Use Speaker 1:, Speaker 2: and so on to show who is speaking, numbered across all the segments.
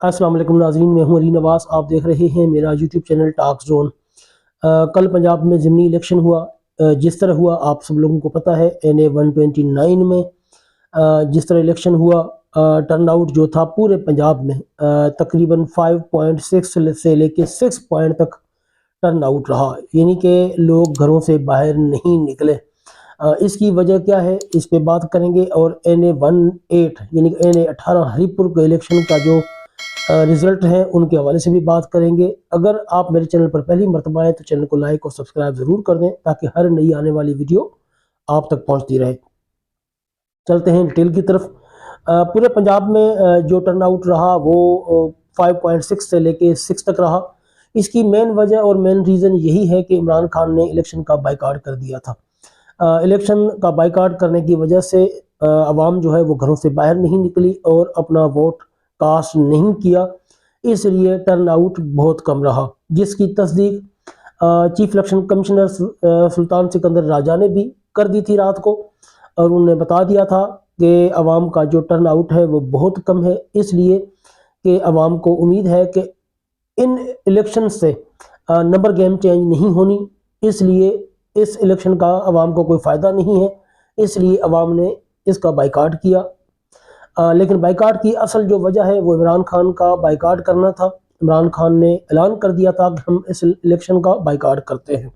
Speaker 1: अस्सलाम वालेकुम नाज़रीन, मैं हूं अली नवाज़। आप देख रहे हैं मेरा यूट्यूब चैनल टॉक जोन। कल पंजाब में ज़िमनी इलेक्शन हुआ। जिस तरह हुआ आप सब लोगों को पता है। NA 129 में जिस तरह इलेक्शन हुआ, टर्नआउट जो था पूरे पंजाब में तकरीबन 5.6 से लेके 6 पॉइंट तक टर्नआउट रहा, यानी कि लोग घरों से बाहर नहीं निकले। इसकी वजह क्या है, इस पे बात करेंगे। और NA 18 यानी कि NA 18 हरीपुर के इलेक्शन का जो रिजल्ट हैं उनके हवाले से भी बात करेंगे। अगर आप मेरे चैनल पर पहली मरतबा आए तो चैनल को लाइक और सब्सक्राइब ज़रूर कर दें ताकि हर नई आने वाली वीडियो आप तक पहुंचती रहे। चलते हैं डिटेल की तरफ। पूरे पंजाब में जो टर्नआउट रहा वो 5.6 से लेके 6 तक रहा। इसकी मेन वजह और मेन रीज़न यही है कि इमरान खान ने इलेक्शन का बाइकआउट कर दिया था। इलेक्शन का बाइकआउट करने की वजह से आवाम जो है वो घरों से बाहर नहीं निकली और अपना वोट कास्ट नहीं किया, इसलिए टर्नआउट बहुत कम रहा, जिसकी तस्दीक चीफ इलेक्शन कमिश्नर सुल्तान सिकंदर राजा ने भी कर दी थी रात को। और उन्होंने बता दिया था कि आवाम का जो टर्नआउट है वो बहुत कम है, इसलिए कि आवाम को उम्मीद है कि इन इलेक्शन से नंबर गेम चेंज नहीं होनी, इसलिए इस इलेक्शन का आवाम को कोई फ़ायदा नहीं है, इसलिए आवाम ने इसका बाइकआउट किया। लेकिन बाइकआउट की असल जो वजह है वो इमरान खान का बाइकआउट करना था। इमरान खान ने ऐलान कर दिया था कि हम इस इलेक्शन का बाइकआउट करते हैं।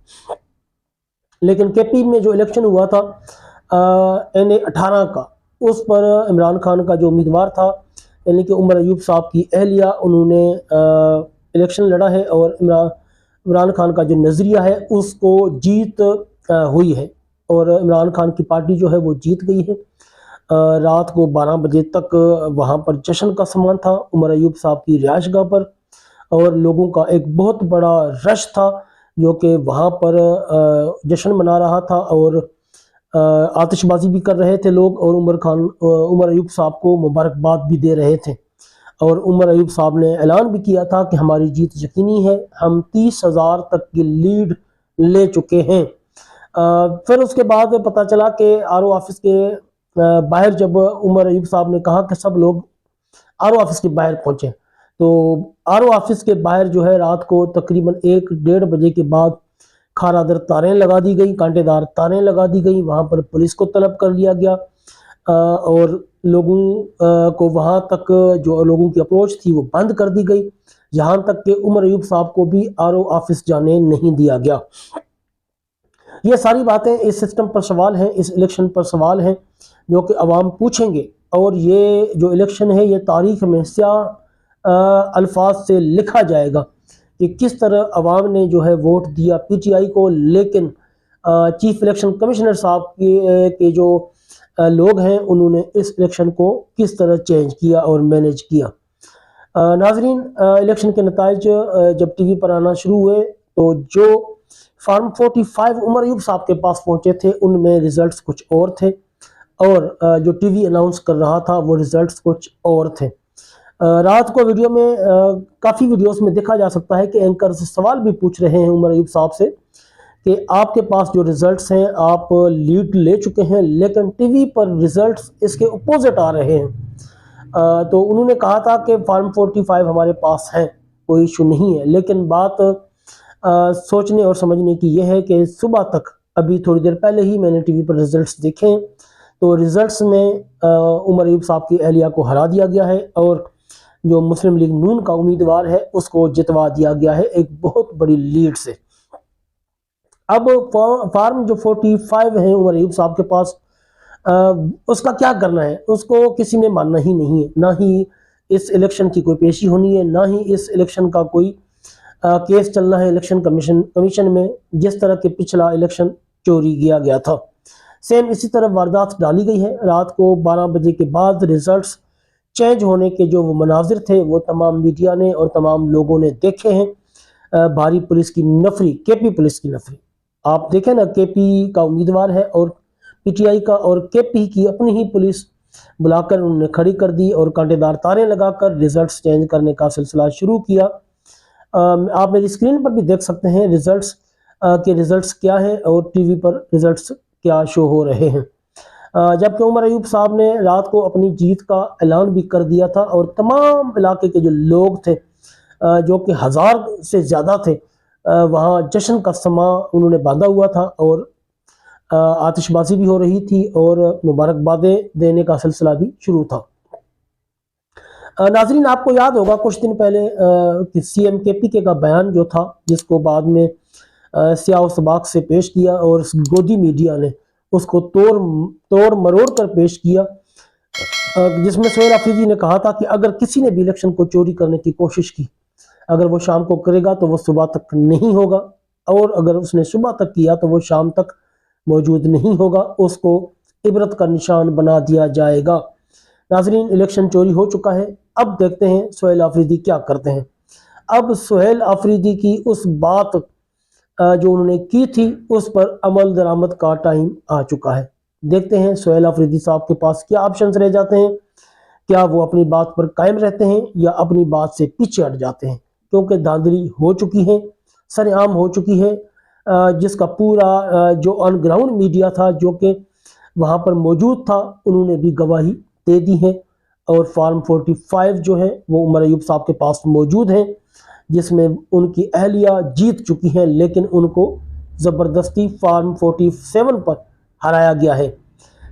Speaker 1: लेकिन KP में जो इलेक्शन हुआ था NA 18 का, उस पर इमरान खान का जो उम्मीदवार था यानी कि उमर अयूब साहब की अहलिया, उन्होंने इलेक्शन लड़ा है और इमरान खान का जो नज़रिया है उसको जीत हुई है और इमरान खान की पार्टी जो है वो जीत गई है। रात को 12 बजे तक वहाँ पर जश्न का सामान था उमर अयूब साहब की रिहाइशगाह पर, और लोगों का एक बहुत बड़ा रश था जो कि वहाँ पर जश्न मना रहा था और आतिशबाजी भी कर रहे थे लोग, और उमर अयूब साहब को मुबारकबाद भी दे रहे थे। और उमर अयूब साहब ने ऐलान भी किया था कि हमारी जीत यकीनी है, हम 30,000 तक की लीड ले चुके हैं। फिर उसके बाद पता चला कि RO ऑफिस के बाहर जब उमर अयूब साहब ने कहा कि सब लोग RO ऑफिस के बाहर पहुंचे, तो RO ऑफिस के बाहर जो है रात को तकरीबन 1-1.5 बजे के बाद खारादर तारें लगा दी गई, कांटेदार तारें लगा दी गई, वहां पर पुलिस को तलब कर लिया गया और लोगों को वहां तक जो लोगों की अप्रोच थी वो बंद कर दी गई, यहाँ तक कि उमर अयूब साहब को भी RO ऑफिस जाने नहीं दिया गया। ये सारी बातें इस सिस्टम पर सवाल हैं, इस इलेक्शन पर सवाल हैं जो कि अवाम पूछेंगे। और ये जो इलेक्शन है ये तारीख में स्याह अल्फाज से लिखा जाएगा कि किस तरह अवाम ने जो है वोट दिया PTI को, लेकिन चीफ इलेक्शन कमिश्नर साहब के जो लोग हैं उन्होंने इस इलेक्शन को किस तरह चेंज किया और मैनेज किया। नाजरीन, इलेक्शन के नताइज जब TV पर आना शुरू हुए तो जो फार्म 45 उमर अयूब साहब के पास पहुंचे थे उनमें रिजल्ट्स कुछ और थे, और जो TV अनाउंस कर रहा था वो रिजल्ट्स कुछ और थे। रात को वीडियो में काफ़ी वीडियोस में देखा जा सकता है कि एंकर से सवाल भी पूछ रहे हैं उमर अयूब साहब से कि आपके पास जो रिजल्ट्स हैं आप लीड ले चुके हैं, लेकिन TV पर रिजल्ट्स इसके अपोजिट आ रहे हैं। तो उन्होंने कहा था कि फार्म 45 हमारे पास हैं, कोई इशू नहीं है, लेकिन बात सोचने और समझने की यह है कि सुबह तक, अभी थोड़ी देर पहले ही मैंने TV पर रिजल्ट्स देखे, तो रिजल्ट्स में उमर अयूब साहब की अहलिया को हरा दिया गया है और जो मुस्लिम लीग नून का उम्मीदवार है उसको जितवा दिया गया है एक बहुत बड़ी लीड से। अब फार्म जो 45 है उमर अयूब साहब के पास, उसका क्या करना है उसको किसी ने मानना ही नहीं है, ना ही इस इलेक्शन की कोई पेशी होनी है, ना ही इस इलेक्शन का कोई केस चलना है इलेक्शन कमीशन में, जिस तरह के पिछला इलेक्शन चोरी किया गया था सेम इसी तरह वारदात डाली गई है। रात को 12 बजे के बाद रिजल्ट्स चेंज होने के जो वो मनाजिर थे वो तमाम मीडिया ने और तमाम लोगों ने देखे हैं। भारी पुलिस की नफरी, KP पुलिस की नफरी, आप देखें ना, KP का उम्मीदवार है और PTI का और KP की अपनी ही पुलिस बुलाकर उन्होंने खड़ी कर दी और कांटेदार तारें लगाकर रिजल्ट्स चेंज करने का सिलसिला शुरू किया। आप मेरी स्क्रीन पर भी देख सकते हैं रिजल्ट्स के रिजल्ट्स क्या है और TV पर रिजल्ट्स क्या शो हो रहे हैं। जबकि उमर अयूब साहब ने रात को अपनी जीत का ऐलान भी कर दिया था और तमाम इलाके के जो लोग थे जो कि 1000 से ज़्यादा थे वहाँ जश्न का समा उन्होंने बांधा हुआ था और आतिशबाजी भी हो रही थी और मुबारकबादें देने का सिलसिला भी शुरू था। नाजरीन, आपको याद होगा कुछ दिन पहले कि CM KPK का बयान जो था, जिसको बाद में सियाह सबाक से पेश किया और गोदी मीडिया ने उसको तोड़ मरोड़ कर पेश किया, जिसमें सोहेल अफरीदी ने कहा था कि अगर किसी ने भी इलेक्शन को चोरी करने की कोशिश की, अगर वो शाम को करेगा तो वो सुबह तक नहीं होगा, और अगर उसने सुबह तक किया तो वो शाम तक मौजूद नहीं होगा, उसको इबरत का निशान बना दिया जाएगा। नाजरीन, इलेक्शन चोरी हो चुका है। अब देखते हैं सोहेल अफरीदी क्या करते हैं। अब सोहेल अफरीदी की उस बात जो उन्होंने की थी उस पर अमल दरामद का टाइम आ चुका है। देखते हैं सोहेल अफरीदी साहब के पास क्या ऑप्शंस रह जाते हैं, क्या वो अपनी बात पर कायम रहते हैं या अपनी बात से पीछे हट जाते हैं, क्योंकि धांधली हो चुकी है, सरेआम हो चुकी है। जिसका पूरा जो ऑन ग्राउंड मीडिया था जो कि वहाँ पर मौजूद था, उन्होंने भी गवाही दे दी है और फॉर्म 45 जो है वो उमर अयूब साहब के पास मौजूद है, जिसमें उनकी अहलिया जीत चुकी हैं, लेकिन उनको ज़बरदस्ती फॉर्म 47 पर हराया गया है।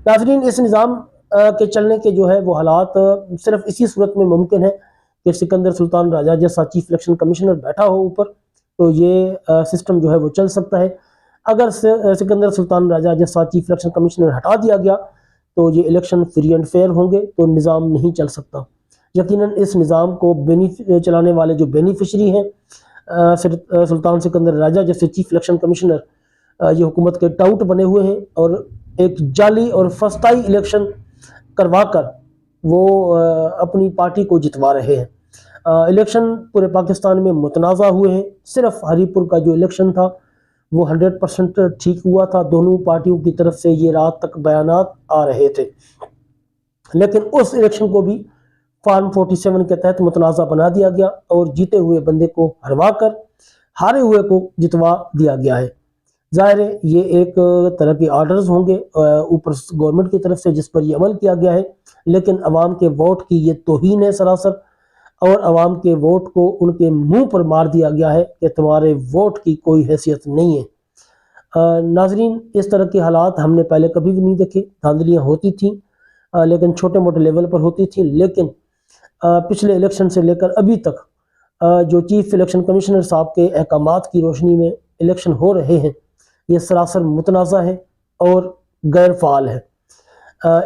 Speaker 1: नाज़रीन, इस निज़ाम के चलने के जो है वो हालात सिर्फ इसी सूरत में मुमकिन है कि सिकंदर सुल्तान राजा जैसा चीफ इलेक्शन कमिश्नर बैठा हो ऊपर, तो ये सिस्टम जो है वो चल सकता है। अगर सिकंदर सुल्तान राजा जैसा चीफ इलेक्शन कमिश्नर हटा दिया गया तो ये इलेक्शन फ्री एंड फेयर होंगे, तो निज़ाम नहीं चल सकता। यकीनन इस निज़ाम को चलाने वाले जो बेनिफिशरी हैं सुल्तान सिकंदर राजा जैसे चीफ इलेक्शन कमिश्नर, ये हुकूमत के टाउट बने हुए हैं और एक जाली और फस्ताई इलेक्शन करवाकर वो अपनी पार्टी को जितवा रहे हैं। इलेक्शन पूरे पाकिस्तान में मुतनाज़ा हुए हैं। सिर्फ हरीपुर का जो इलेक्शन था वो 100% ठीक हुआ था। दोनों पार्टियों की तरफ से ये रात तक बयानात आ रहे थे, लेकिन उस इलेक्शन को भी फॉर्म 47 के तहत मुतनाज़ा बना दिया गया और जीते हुए बंदे को हरवा कर हारे हुए को जितवा दिया गया है। जाहिर है ये एक तरह के आर्डर्स होंगे ऊपर गवर्नमेंट की तरफ से जिस पर ये अमल किया गया है, लेकिन अवाम के वोट की ये तौहीन है सरासर, और अवाम के वोट को उनके मुंह पर मार दिया गया है कि तुम्हारे वोट की कोई हैसियत नहीं है। नाजरीन, इस तरह के हालात हमने पहले कभी भी नहीं देखे। धांधलियाँ होती थी लेकिन छोटे मोटे लेवल पर होती थी, लेकिन पिछले इलेक्शन से लेकर अभी तक जो चीफ इलेक्शन कमिश्नर साहब के अहकामात की रोशनी में इलेक्शन हो रहे हैं, ये सरासर मुतनाज़ा है और गैर फ़ाल है।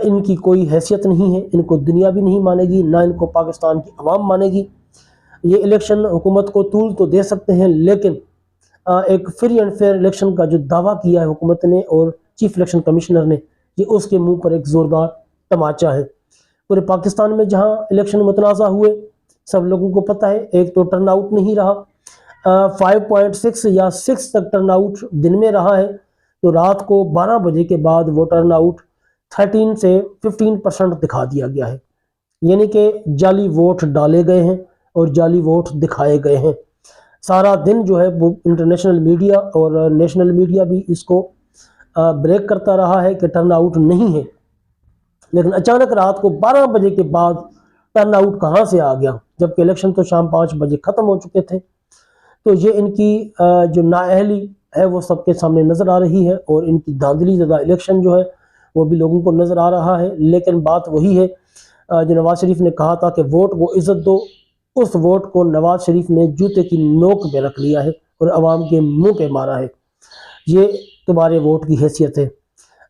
Speaker 1: इनकी कोई हैसियत नहीं है, इनको दुनिया भी नहीं मानेगी, ना इनको पाकिस्तान की आवाम मानेगी। ये इलेक्शन हुकूमत को तूल तो दे सकते हैं, लेकिन एक फ्री एंड फेयर इलेक्शन का जो दावा किया है हुकूमत ने और चीफ इलेक्शन कमिश्नर ने, ये उसके मुंह पर एक ज़ोरदार तमाचा है। पूरे पाकिस्तान में जहाँ इलेक्शन मुतनाज़ा हुए, सब लोगों को पता है, एक तो टर्न आउट नहीं रहा, 5.6 या 6 तक टर्न आउट दिन में रहा है, तो रात को 12 बजे के बाद वो टर्न आउट 13 से 15% दिखा दिया गया है। यानी कि जाली वोट डाले गए हैं और जाली वोट दिखाए गए हैं। सारा दिन जो है वो इंटरनेशनल मीडिया और नेशनल मीडिया भी इसको ब्रेक करता रहा है कि टर्न आउट नहीं है, लेकिन अचानक रात को 12 बजे के बाद टर्न आउट कहाँ से आ गया, जबकि इलेक्शन तो शाम 5 बजे ख़त्म हो चुके थे। तो ये इनकी जो नाअहली है वो सबके सामने नज़र आ रही है और इनकी धांधली ज़्यादा इलेक्शन जो है वो भी लोगों को नज़र आ रहा है। लेकिन बात वही है जो नवाज शरीफ ने कहा था कि वोट को इज़्ज़त दो, उस वोट को नवाज शरीफ ने जूते की नोक पे रख लिया है और आवाम के मुंह पे मारा है। ये तुम्हारे वोट की हैसियत है।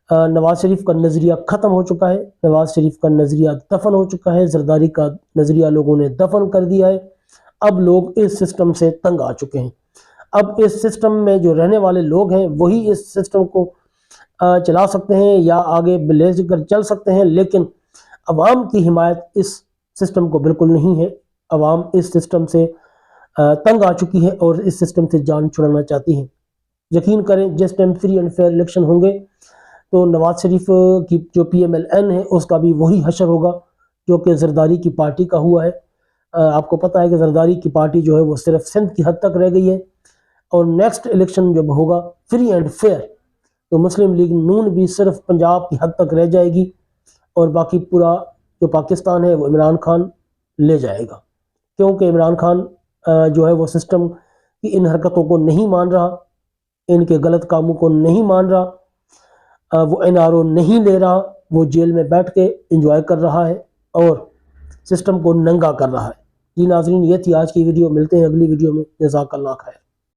Speaker 1: नवाज शरीफ का नज़रिया ख़त्म हो चुका है, नवाज शरीफ का नज़रिया दफन हो चुका है, जरदारी का नज़रिया लोगों ने दफन कर दिया है। अब लोग इस सिस्टम से तंग आ चुके हैं। अब इस सिस्टम में जो रहने वाले लोग हैं वही इस सिस्टम को चला सकते हैं या आगे ले कर चल सकते हैं, लेकिन अवाम की हिमायत इस सिस्टम को बिल्कुल नहीं है। अवाम इस सिस्टम से तंग आ चुकी है और इस सिस्टम से जान छुड़ाना चाहती है। यकीन करें, जिस time free and fair election होंगे तो नवाज शरीफ की जो PMLN है उसका भी वही हशर होगा जो कि जरदारी की पार्टी का हुआ है। आपको पता है कि जरदारी की पार्टी जो है वो सिर्फ सिंध की हद तक रह गई है और नेक्स्ट इलेक्शन जब होगा फ्री एंड फेयर तो मुस्लिम लीग नून भी सिर्फ पंजाब की हद तक रह जाएगी और बाकी पूरा जो पाकिस्तान है वो इमरान खान ले जाएगा, क्योंकि इमरान खान जो है वो सिस्टम की इन हरकतों को नहीं मान रहा, इनके गलत कामों को नहीं मान रहा, वो NRO नहीं ले रहा, वो जेल में बैठ के इंजॉय कर रहा है और सिस्टम को नंगा कर रहा है। जी नाज़रीन, ये थी आज की वीडियो, मिलते हैं अगली वीडियो में। जज़ाकल्लाह खैर।